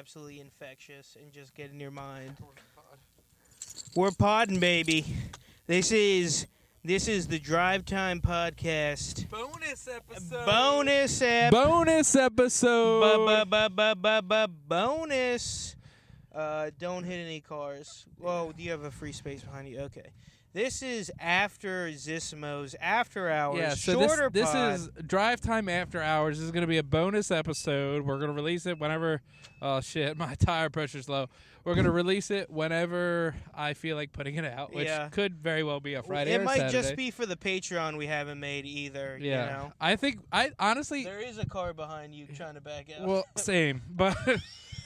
absolutely infectious and just get in your mind. We're podding, baby. This is the Drive Time Podcast. Bonus episode. Bonus episode. Bonus. Don't hit any cars. Whoa, do you have a free space behind you? Okay. This is after Zissimo's After Hours. Yeah, so shorter this pod. is Drive Time After Hours. This is going to be a bonus episode. We're going to release it whenever... Oh, shit, my tire pressure's low. We're going to release it whenever I feel like putting it out, which could very well be a Friday or It might Saturday. just be for the Patreon we haven't made either, Yeah. you know? I honestly... There is a car behind you trying to back out. Well, same, but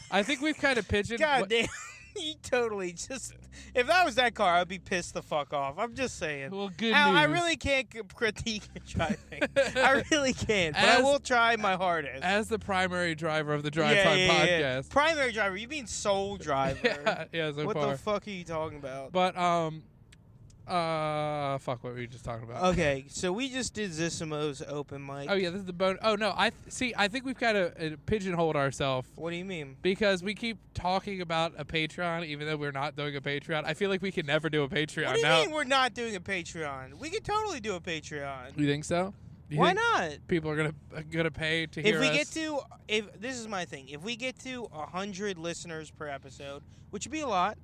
I think we've kind of pigeoned... God damn. You totally just... If that was that car, I'd be pissed the fuck off. I'm just saying. Well, good Al, news. I really can't critique your driving. I really can't, but I will try my hardest. As the primary driver of the Drive Time podcast. Yeah. Primary driver? You mean sole driver? yeah, so what far. the fuck are you talking about? But, fuck, what were you just talking about? Okay, so we just did Zissimo's open mic. Oh, yeah, this is the bone. Oh, no, I think we've kind of pigeonholed ourselves. What do you mean? Because we keep talking about a Patreon, even though we're not doing a Patreon. I feel like we can never do a Patreon. What do you mean we're not doing a Patreon? We could totally do a Patreon. You think so? Why not? People are gonna pay to hear us? This is my thing. If we get to 100 listeners per episode, which would be a lot.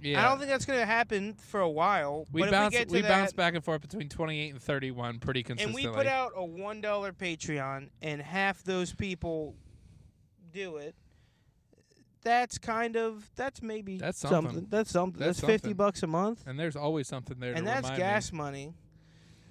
Yeah. I don't think that's going to happen for a while. We but bounce if we bounce back and forth between 28 and 31 pretty consistently. And we put out a $1 Patreon, and half those people do it. That's something. That's something. That's something. That's something. $50 a month. And there's always something there And to that's remind gas me. money.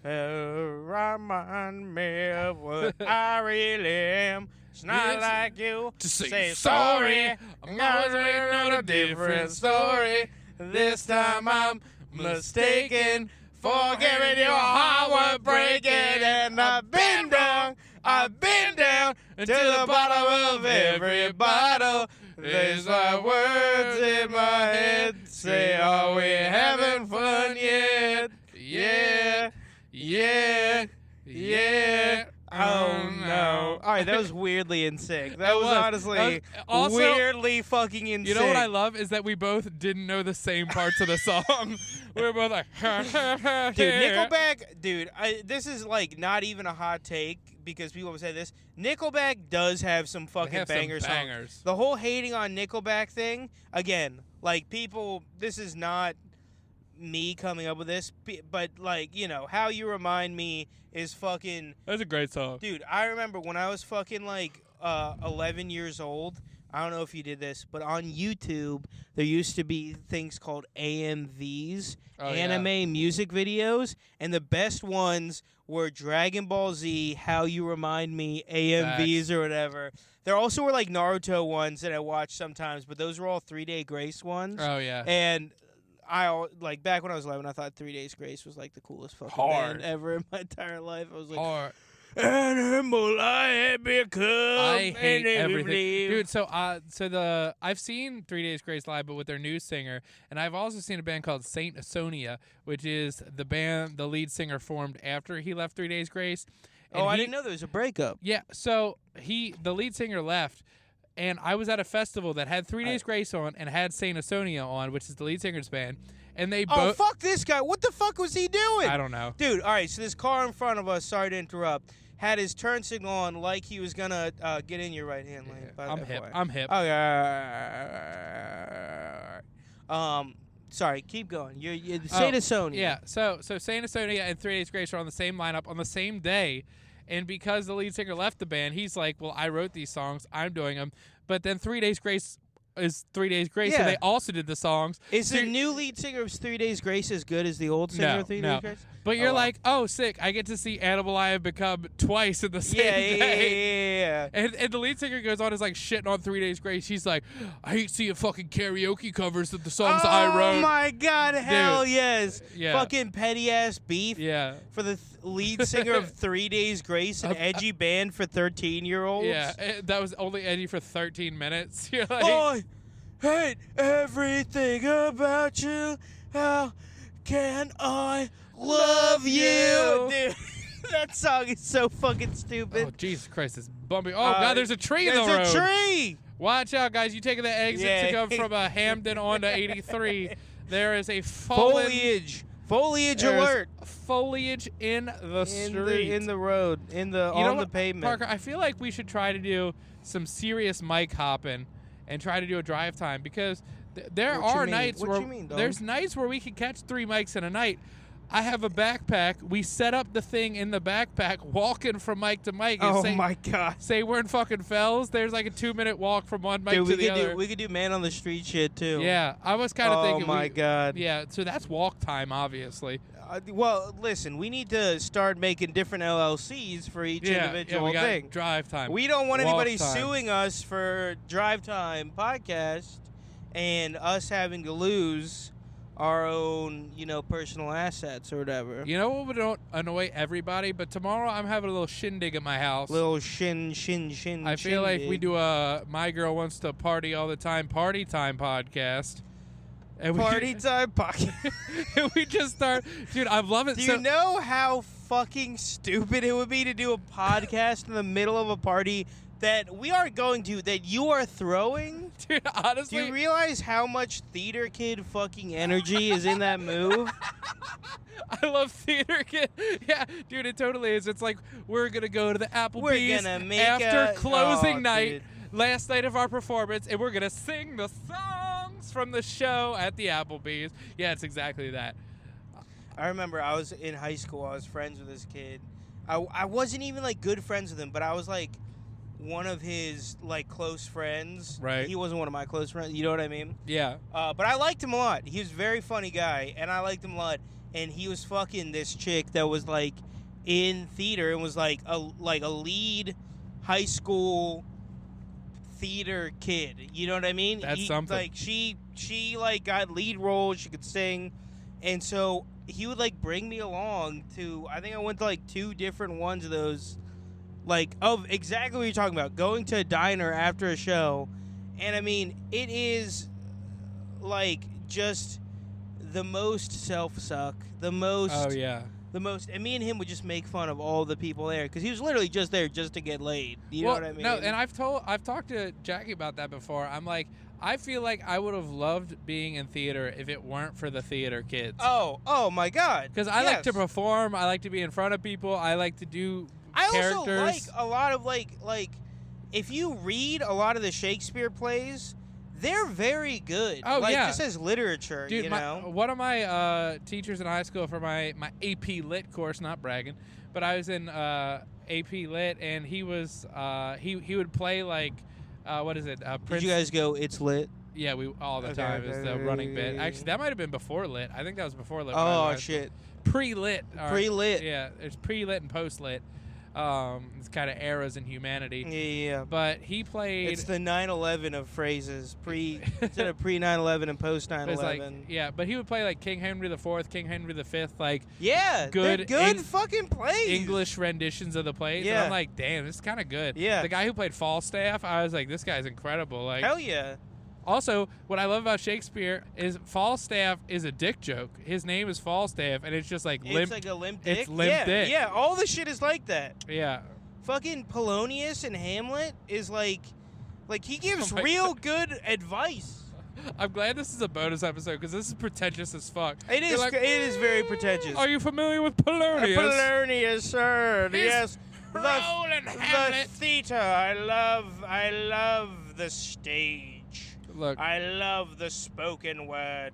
Remind me of what I really am. It's not like you to say sorry. I'm always waiting on a different story. This time I'm mistaken. Forgiving your heart was breaking. And I've been down to the bottom of every bottle. There's like words in my head. Say, are we having fun yet? Yeah. Oh no! All right, that was weirdly in sync. That was honestly also, weirdly fucking in sync. You know what I love is that we both didn't know the same parts of the song. We were both like, dude, Nickelback. Dude, this is like not even a hot take because people will say this. Nickelback does have some fucking bangers. The whole hating on Nickelback thing, again, like people. This is not me coming up with this, but like, you know, How You Remind Me is fucking... That's a great song. Dude, I remember when I was fucking like 11 years old, I don't know if you did this, but on YouTube, there used to be things called AMVs, anime music videos, and the best ones were Dragon Ball Z, How You Remind Me, AMVs or whatever. There also were like Naruto ones that I watched sometimes, but those were all 3 Day Grace ones. Oh, yeah. And like back when I was 11, I thought 3 Days Grace was like the coolest fucking band ever in my entire life. I was like, animal I become. I hate everything, dude. So I've seen 3 Days Grace live, but with their new singer, and I've also seen a band called Saint Asonia, which is the band the lead singer formed after he left 3 Days Grace. And I didn't know there was a breakup. Yeah, so the lead singer left. And I was at a festival that had 3 Days Grace on and had Saint Asonia on, which is the lead singer's band. And they both... Oh, fuck this guy. What the fuck was he doing? I don't know. Dude, all right, so this car in front of us, sorry to interrupt, had his turn signal on like he was going to get in your right-hand lane. Yeah, I'm hip. Okay. Sorry, keep going. You're Saint Asonia. Yeah, so Saint Asonia and 3 Days Grace are on the same lineup on the same day. And because the lead singer left the band, he's like, well, I wrote these songs. I'm doing them. But then 3 Days Grace is 3 Days Grace, so they also did the songs. Is the new lead singer of 3 Days Grace as good as the old singer of 3 Days Grace? But you're like, oh, sick. I get to see Animal I Have Become twice in the same day. Yeah. And the lead singer goes on is like shitting on 3 Days Grace. He's like, I hate seeing fucking karaoke covers of the songs I wrote. Oh my God, hell yes. Yeah. Fucking petty ass beef. Yeah. For the lead singer of 3 Days Grace, an edgy band for 13-year-olds. Yeah, that was only edgy for 13 minutes. You're like, I hate everything about you. How can I love you? Dude, that song is so fucking stupid. oh, Jesus Christ, it's bumpy. Oh, God, there's a tree in the road. There's a tree. Watch out, guys. You taking the exit to go from Hampden on to 83. There is a foliage alert. Foliage in the street. In the road. On the pavement. Parker, I feel like we should try to do some serious mic hopping and try to do a drive time because there are nights where there's nights where we can catch 3 mics in a night. I have a backpack. We set up the thing in the backpack, walking from mic to mic. And my God. Say we're in fucking Fells. There's like a 2-minute walk from one mic to the other. We could do man on the street shit, too. Yeah, I was kind of thinking. Oh, my God. Yeah, so that's walk time, obviously. Well, listen, we need to start making different LLCs for each individual we got thing. Drive time. We don't want anybody time. suing us for Drive Time podcast and us having to lose our own, personal assets or whatever. You know what would annoy everybody? But tomorrow I'm having a little shindig at my house. Little shin. I feel like we do a My Girl Wants to Party All the Time Party Time podcast. And Party Time podcast. And we just start. Dude, I love it. Do you know how fucking stupid it would be to do a podcast in the middle of a party that we are going to, that you are throwing? Dude, honestly. Do you realize how much theater kid fucking energy is in that move? I love theater kid. Yeah, dude, it totally is. It's like we're going to go to the Applebee's after closing night, last night of our performance, and we're going to sing the songs from the show at the Applebee's. Yeah, it's exactly that. I remember I was in high school. I was friends with this kid. I wasn't even, good friends with him, but I was, one of his close friends. Right. He wasn't one of my close friends. You know what I mean? Yeah. But I liked him a lot. He was a very funny guy, and I liked him a lot. And he was fucking this chick that was in theater and was a lead high school theater kid. You know what I mean? That's something. She got lead roles. She could sing, and so he would bring me along to. I think I went to 2 different ones of those. Of exactly what you're talking about, going to a diner after a show, and I mean, it is, just the most self-suck, the most... Oh, yeah. The most... And me and him would just make fun of all the people there, because he was literally just there just to get laid. You know what I mean? No, and I've talked to Jackie about that before. I'm like, I feel like I would have loved being in theater if it weren't for the theater kids. Oh my God. Because I like to perform, I like to be in front of people, I like to do... I characters. also like a lot of if you read a lot of the Shakespeare plays, they're very good. Oh, yeah. Just as literature, dude, you know? One of my teachers in high school for my AP Lit course, not bragging, but I was in AP Lit, and he was he would play what is it? Did you guys go, it's lit? Yeah, we all the time. It's the running bit. Actually, that might have been before Lit. I think that was before Lit. Oh, shit. Pre-lit. Pre-lit. Yeah, there's pre-lit and post-lit. It's kind of eras in humanity. Yeah. But he played... It's the 9/11 of phrases. Instead of pre-9/11 and post-9/11. But he would play King Henry IV, King Henry V, good fucking plays. English renditions of the plays. Yeah. And I'm like, damn, this is kind of good. Yeah. The guy who played Falstaff, I was like, this guy's incredible. Hell yeah. Also, what I love about Shakespeare is Falstaff is a dick joke. His name is Falstaff, and it's just limp. It's like a limp dick? It's limp dick. Yeah, all the shit is like that. Yeah. Fucking Polonius in Hamlet is he gives real good advice. I'm glad this is a bonus episode because this is pretentious as fuck. It is. It is very pretentious. Are you familiar with Polonius? Polonius, sir. Yes. Role in Hamlet. The theater. I love the stage. Look, I love the spoken word.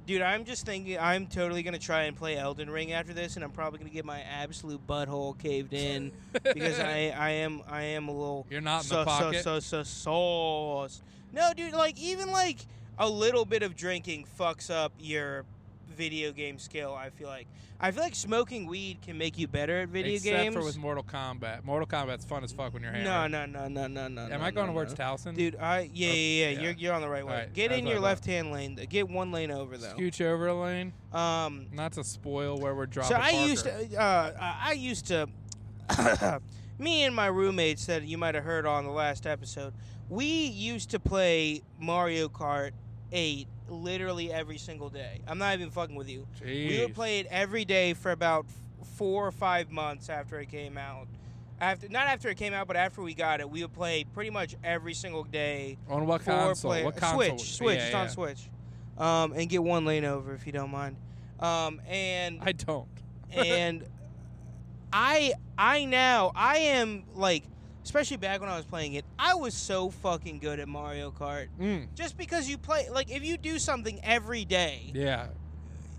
Dude, I'm just thinking I'm totally going to try and play Elden Ring after this, and I'm probably going to get my absolute butthole caved in because I am a little... You're not in the pocket? Sauce. No, dude, even a little bit of drinking fucks up your video game skill, I feel like. I feel like smoking weed can make you better at video games. Except for with Mortal Kombat. Mortal Kombat's fun as fuck when you're hammered. No. Am I going towards Towson? Dude, yeah. You're on the right way. Right, Get in your left-hand lane. Get one lane over, though. Scooch over a lane? Not to spoil where we're dropping So I used to... me and my roommate said, you might have heard on the last episode, we used to play Mario Kart 8 literally every single day. I'm not even fucking with you. Jeez. We would play it every day for about 4 or 5 months after it came out. not after it came out, but after we got it, we would play pretty much every single day. On what console? What console? Switch. Yeah, it's on Switch. And get one lane over if you don't mind. And I don't. and I am like, especially back when I was playing it, I was so fucking good at Mario Kart. Just because you play, like, if you do something every day, yeah,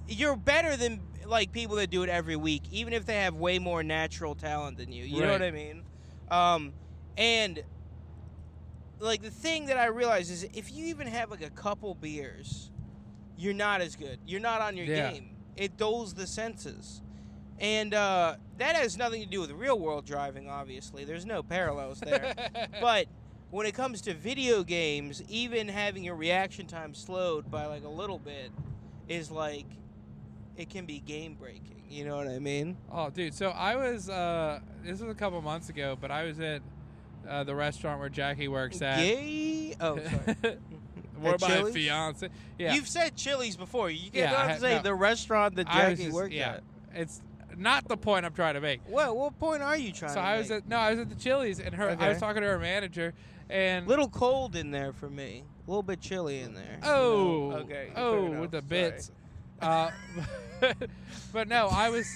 you're better than like people that do it every week, even if they have way more natural talent than you. You know what I mean? And like the thing that I realized is if you even have like a couple beers, you're not as good. You're not on your game. It dulls the senses. And that has nothing to do with real world driving, obviously. There's no parallels there. But when it comes to video games, even having your reaction time slowed by like a little bit is like, it can be game breaking. You know what I mean? Oh, dude. So I was, this was a couple months ago, but I was at the restaurant where Jackie works at. Yay! Oh, sorry. Where my fiance. Yeah. You've said Chili's before. You can't say the restaurant that Jackie worked at. It's not the point I'm trying to make. What point are you trying to make? I was at the Chili's, and I was talking to her manager, and little cold in there for me. A little bit chilly in there. Oh, okay. With the bits. But no, I was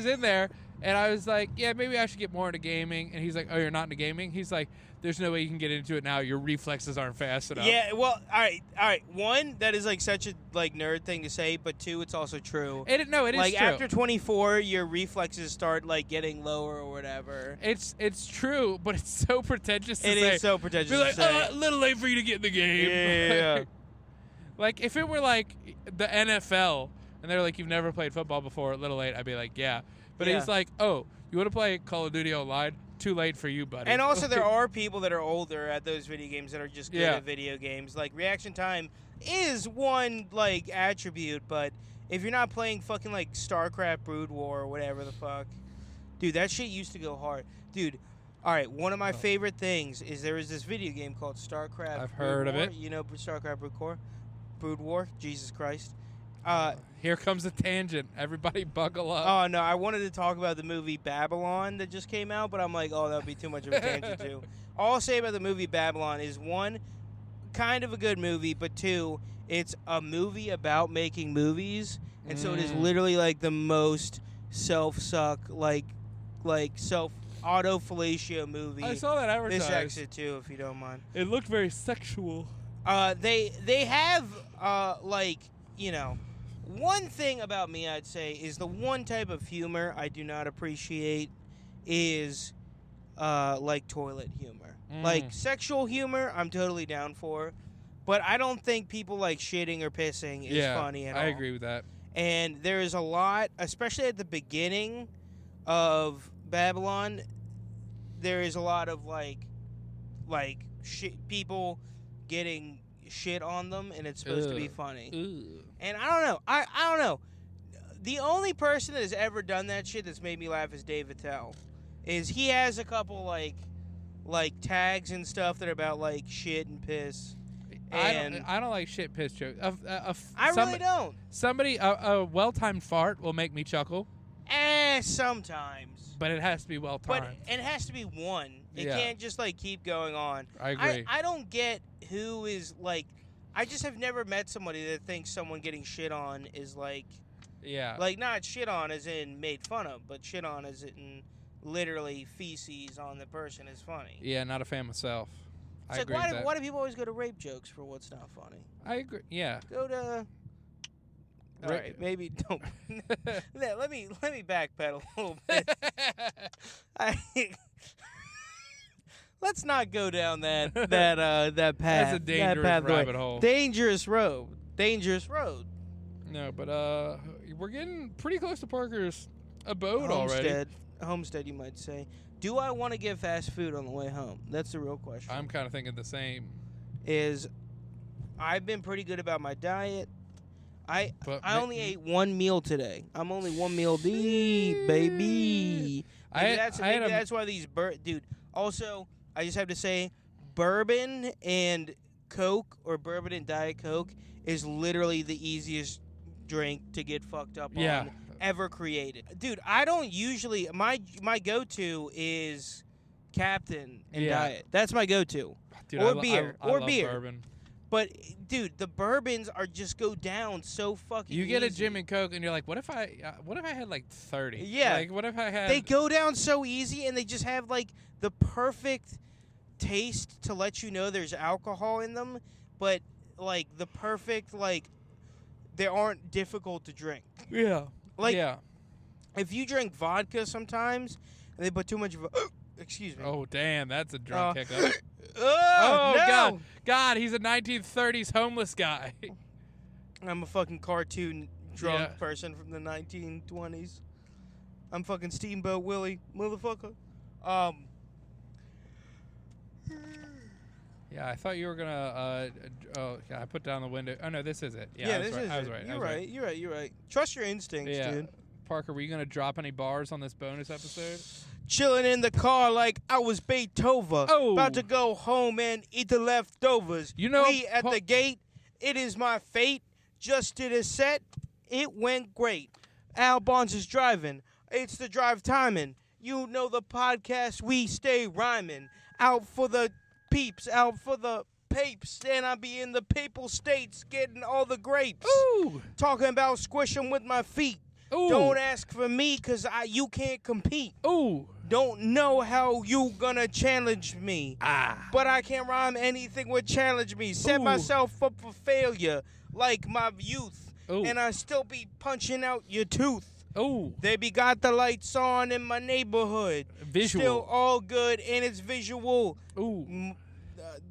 in there, and I was like, yeah, maybe I should get more into gaming. And he's like, oh, you're not into gaming? He's like, there's no way you can get into it now. Your reflexes aren't fast enough. Yeah, well, all right. One, that is like such a like nerd thing to say, but two, it's also true. It is like true. After 24, your reflexes start like getting lower or whatever. It's true, but it's so pretentious to say. It is so pretentious Be like, to say. a little late for you to get in the game. Yeah. Like if it were like the NFL and they're like, you've never played football before, a little late, I'd be like, yeah. But he's like, oh, you want to play Call of Duty Online? Too late for you, buddy. And also, there are people that are older at those video games that are just good at video games. Like, reaction time is one, like, attribute, but if you're not playing fucking, like, StarCraft Brood War or whatever the fuck, dude, that shit used to go hard. Dude, all right, one of my favorite things is there is this video game called StarCraft I've heard of it. You know StarCraft Brood War? Jesus Christ. Here comes a tangent. Everybody buckle up. Oh, no, I wanted to talk about the movie Babylon that just came out, but I'm like, oh, that would be too much of a tangent, too. All I'll say about the movie Babylon is, one, kind of a good movie, but two, it's a movie about making movies, and so it is literally, like, the most self-suck, like self-auto-fellatio movie. I saw that advertised. This exit, too, if you don't mind. It looked very sexual. They have, like, you know... One thing about me, I'd say, is the one type of humor I do not appreciate is, like, toilet humor. Like, sexual humor, I'm totally down for. But I don't think people, like, shitting or pissing is funny at all. I agree with that. And there is a lot, especially at the beginning of Babylon, there is a lot of, like people getting shit on them, and it's supposed to be funny. And I don't know. I don't know. The only person that has ever done that shit that's made me laugh is Dave Attell. He has a couple like tags and stuff that are about like shit and piss. And I don't like shit piss jokes. I really don't. A well-timed fart will make me chuckle. Sometimes. But it has to be well-timed. But it has to be one. It can't just like keep going on. I agree. I don't get who is like. I just have never met somebody that thinks someone getting shit on is like. Yeah. Like not shit on as in made fun of, but shit on as in literally feces on the person is funny. Yeah, not a fan myself. It's like why do people always go to rape jokes for what's not funny? I agree. Yeah. Go to. All right, maybe don't. let me backpedal a little bit. Let's not go down that path. That's a dangerous rabbit hole. Dangerous road. No, but we're getting pretty close to Parker's abode already. Homestead, you might say. Do I want to get fast food on the way home? That's the real question. I'm kind of thinking the same. I've been pretty good about my diet. I only ate one meal today. I'm only one meal deep, baby. That's why these dude. Also, I just have to say, bourbon and Coke or bourbon and Diet Coke is literally the easiest drink to get fucked up on ever created. Dude, I don't usually my go-to is Captain and Yeah. Diet. That's my go-to. Dude, Or I beer. love Beer. bourbon. But, dude, the bourbons are just go down so fucking You get a easy. gin and Coke, and you're like, what if I had like 30? Yeah. Like, what if I had? They go down so easy, and they just have, like, the perfect taste to let you know there's alcohol in them, but, like, the perfect, like, they aren't difficult to drink. Yeah. Like, yeah. if you drink vodka sometimes, and they put too much excuse me. Oh, damn, that's a drunk hiccup. Oh, no. God, he's a 1930s homeless guy. I'm a fucking cartoon drunk Yeah. person from the 1920s. I'm fucking Steamboat Willie, motherfucker. Yeah, I thought you were gonna. I put down the window. Oh no, this is it. Yeah, this is I was it. right. You're right. You're right. Trust your instincts, Yeah. dude. Parker, were you gonna drop any bars on this bonus episode? Chilling in the car like I was Beethoven. Oh. About to go home and eat the leftovers. You know, we at the gate. It is my fate. Just did a set. It went great. Al Bonds is driving. It's the drive timing. You know the podcast. We stay rhyming. Out for the peeps. Out for the papes. And I be in the papal states getting all the grapes. Ooh. Talking about squishing with my feet. Ooh. Don't ask for me because you can't compete. Ooh. Don't know how you gonna challenge me. But I can't rhyme anything would challenge me. Set Ooh. myself up for failure like my youth. Ooh. And I still be punching out your tooth. Ooh. They be got the lights on in my neighborhood. Visual. Still all good and it's visual. Ooh.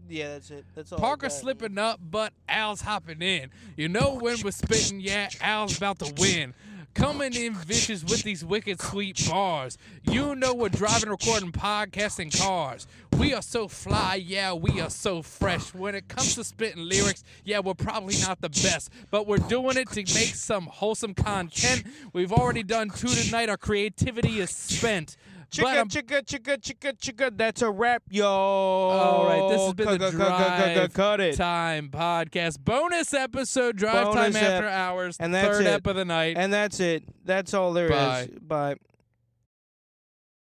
Yeah, that's it. That's all. Parker I got. slipping up, but Al's hopping in. You know when we're spitting, yeah, Al's about to win. Coming in vicious with these wicked sweet bars. You know we're driving, recording, podcasting cars. We are so fly, yeah, we are so fresh. When it comes to spitting lyrics, yeah, we're probably not the best. But we're doing it to make some wholesome content. We've already done 2 tonight. Our creativity is spent. Chicka, that's a wrap, y'all. All right, this has been the Drive Cut it. Time Podcast. Bonus episode, Drive Time Bonus After ep. Hours, And that's third it. ep of the night. And that's it. That's all there is. Bye. Bye.